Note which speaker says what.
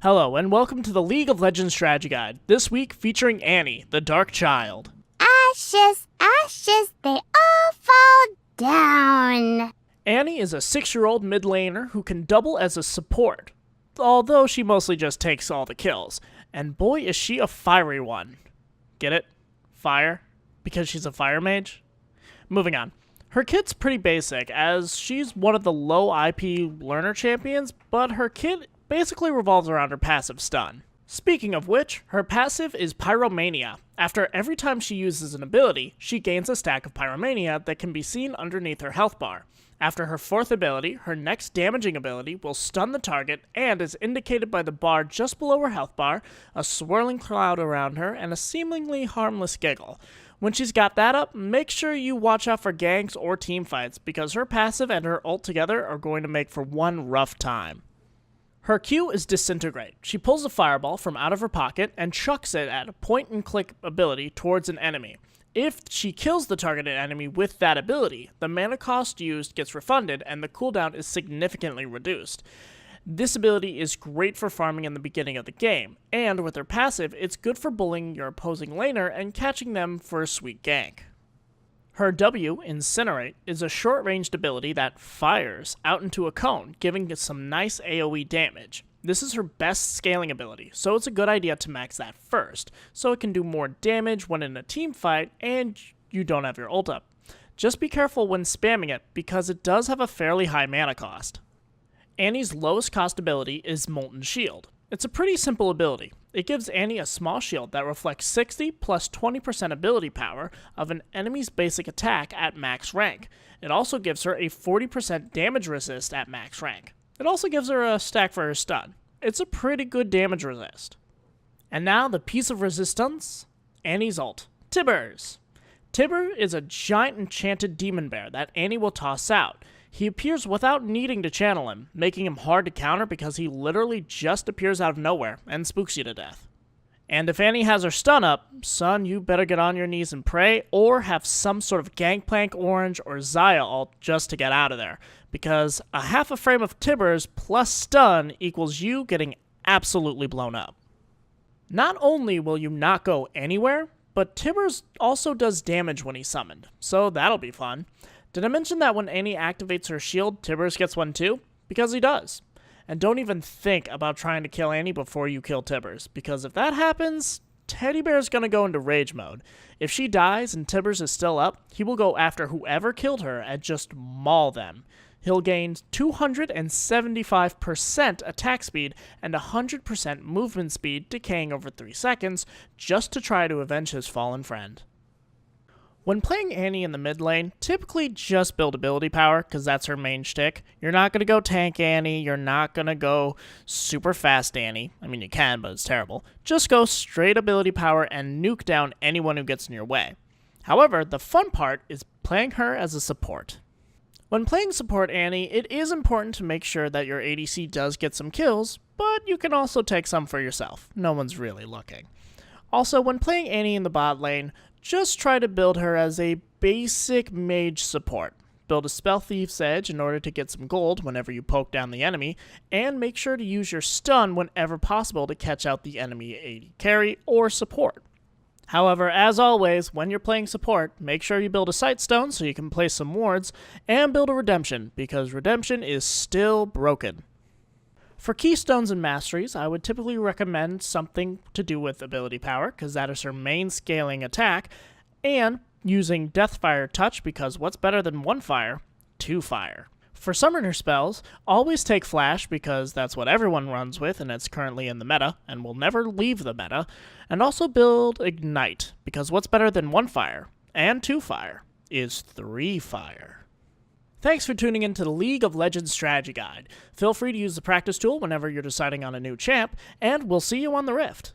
Speaker 1: Hello, and welcome to the League of Legends Strategy Guide, this week featuring Annie, the Dark Child.
Speaker 2: Ashes, ashes, they all fall down.
Speaker 1: Annie is a 6-year-old mid laner who can double as a support, although she mostly just takes all the kills. And boy, is she a fiery one. Get it? Fire? Because she's a fire mage? Moving on. Her kit's pretty basic, as she's one of the low IP learner champions, but her kit basically revolves around her passive stun. Speaking of which, her passive is Pyromania. After every time she uses an ability, she gains a stack of Pyromania that can be seen underneath her health bar. After her 4th ability, her next damaging ability will stun the target and is indicated by the bar just below her health bar, a swirling cloud around her, and a seemingly harmless giggle. When she's got that up, make sure you watch out for ganks or team fights, because her passive and her ult together are going to make for one rough time. Her Q is Disintegrate. She pulls a fireball from out of her pocket and chucks it at a point-and-click ability towards an enemy. If she kills the targeted enemy with that ability, the mana cost used gets refunded and the cooldown is significantly reduced. This ability is great for farming in the beginning of the game, and with her passive, it's good for bullying your opposing laner and catching them for a sweet gank. Her W, Incinerate, is a short-ranged ability that fires out into a cone, giving it some nice AoE damage. This is her best scaling ability, so it's a good idea to max that first, so it can do more damage when in a team fight and you don't have your ult up. Just be careful when spamming it, because it does have a fairly high mana cost. Annie's lowest cost ability is Molten Shield. It's a pretty simple ability. It gives Annie a small shield that reflects 60 plus 20% ability power of an enemy's basic attack at max rank. It also gives her a 40% damage resist at max rank. It also gives her a stack for her stun. It's a pretty good damage resist. And now the piece of resistance, Annie's ult, Tibbers. Tibber is a giant enchanted demon bear that Annie will toss out. He appears without needing to channel him, making him hard to counter because he literally just appears out of nowhere and spooks you to death. And if Annie has her stun up, son, you better get on your knees and pray, or have some sort of Gangplank Orange or Xayah ult just to get out of there, because a half a frame of Tibbers plus stun equals you getting absolutely blown up. Not only will you not go anywhere, but Tibbers also does damage when he's summoned, so that'll be fun. Did I mention that when Annie activates her shield, Tibbers gets one too? Because he does. And don't even think about trying to kill Annie before you kill Tibbers, because if that happens, Teddy Bear's gonna go into rage mode. If she dies and Tibbers is still up, he will go after whoever killed her and just maul them. He'll gain 275% attack speed and 100% movement speed, decaying over 3 seconds, just to try to avenge his fallen friend. When playing Annie in the mid lane, typically just build ability power, because that's her main shtick. You're not going to go tank Annie, you're not going to go super fast Annie. I mean, you can, but it's terrible. Just go straight ability power and nuke down anyone who gets in your way. However, the fun part is playing her as a support. When playing support Annie, it is important to make sure that your ADC does get some kills, but you can also take some for yourself. No one's really looking. Also, when playing Annie in the bot lane, just try to build her as a basic mage support. Build a Spell Thief's Edge in order to get some gold whenever you poke down the enemy, and make sure to use your stun whenever possible to catch out the enemy AD carry or support. However, as always, when you're playing support, make sure you build a Sightstone so you can place some wards, and build a Redemption, because Redemption is still broken. For Keystones and Masteries, I would typically recommend something to do with ability power, because that is her main scaling attack, and using Deathfire Touch, because what's better than 1 fire? 2 fire. For Summoner spells, always take Flash, because that's what everyone runs with, and it's currently in the meta, and will never leave the meta, and also build Ignite, because what's better than 1 fire, and 2 fire, is 3 fire. Thanks for tuning in to the League of Legends Strategy Guide. Feel free to use the practice tool whenever you're deciding on a new champ, and we'll see you on the Rift.